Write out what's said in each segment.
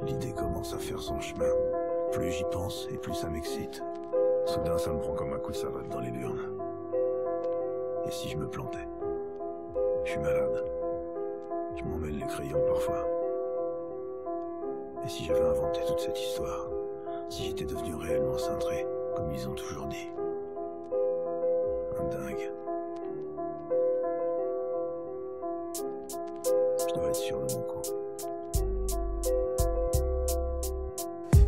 L'idée commence à faire son chemin. Plus j'y pense et plus ça m'excite. Soudain, ça me prend comme un coup de savate dans les burnes. Et si je me plantais? Je suis malade. Je m'emmêle les crayons parfois. Et si j'avais inventé toute cette histoire? Si j'étais devenu réellement cintré, comme ils ont toujours dit? Un dingue. Je dois être sûr de mon coup.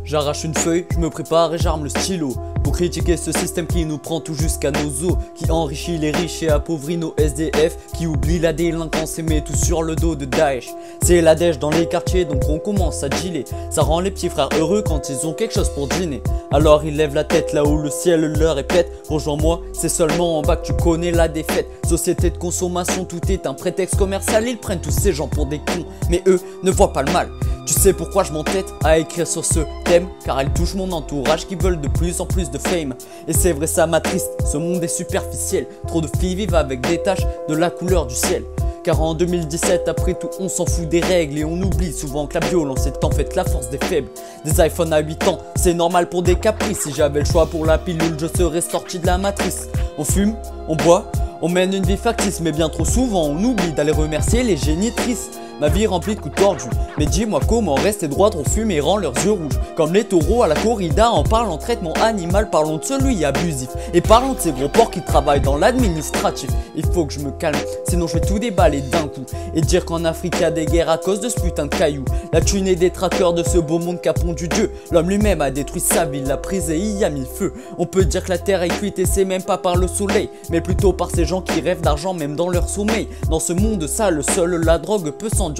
J'arrache une feuille, je me prépare et j'arme le stylo pour critiquer ce système qui nous prend tout jusqu'à nos os, qui enrichit les riches et appauvrit nos SDF, qui oublie la délinquance et met tout sur le dos de Daesh. C'est la dèche dans les quartiers donc on commence à dealer. Ça rend les petits frères heureux quand ils ont quelque chose pour dîner. Alors ils lèvent la tête là où le ciel leur est pète. Rejoins-moi, c'est seulement en bas que tu connais la défaite. Société de consommation, tout est un prétexte commercial. Ils prennent tous ces gens pour des cons, mais eux ne voient pas le mal. Tu sais pourquoi je m'entête à écrire sur ce thème? Car elle touche mon entourage qui veulent de plus en plus de fame. Et c'est vrai, ça m'attriste, ce monde est superficiel. Trop de filles vivent avec des taches de la couleur du ciel. Car en 2017, après tout, on s'en fout des règles. Et on oublie souvent que la violence est en fait la force des faibles. Des iPhones à 8 ans, c'est normal pour des caprices. Si j'avais le choix pour la pilule, je serais sorti de la matrice. On fume, on boit, on mène une vie factice. Mais bien trop souvent, on oublie d'aller remercier les génitrices. Ma vie remplie de coups tordus. Mais dis-moi comment rester droit, on fume et rend leurs yeux rouges. Comme les taureaux à la corrida, en parlant traitement animal, parlons de celui abusif. Et parlons de ces gros porcs qui travaillent dans l'administratif. Il faut que je me calme, sinon je vais tout déballer d'un coup. Et dire qu'en Afrique y a des guerres à cause de ce putain de caillou. La thune et des traqueurs de ce beau monde qu'a pondu Dieu. L'homme lui-même a détruit sa ville, l'a prise et y a mis feu. On peut dire que la terre est cuite et c'est même pas par le soleil, mais plutôt par ces gens qui rêvent d'argent même dans leur sommeil. Dans ce monde sale, seule la drogue peut s'endurcir.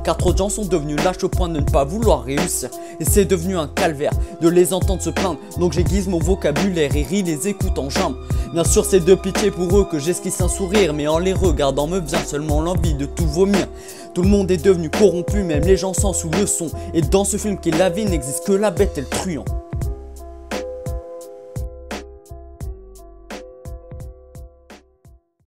Car trop de gens sont devenus lâches au point de ne pas vouloir réussir. Et c'est devenu un calvaire de les entendre se plaindre. Donc j'aiguise mon vocabulaire et ris les écoute en jambes. Bien sûr c'est de pitié pour eux que j'esquisse un sourire, mais en les regardant me vient seulement l'envie de tout vomir. Tout le monde est devenu corrompu, même les gens sans sous le son. Et dans ce film qui est la vie n'existe que la bête et le truand.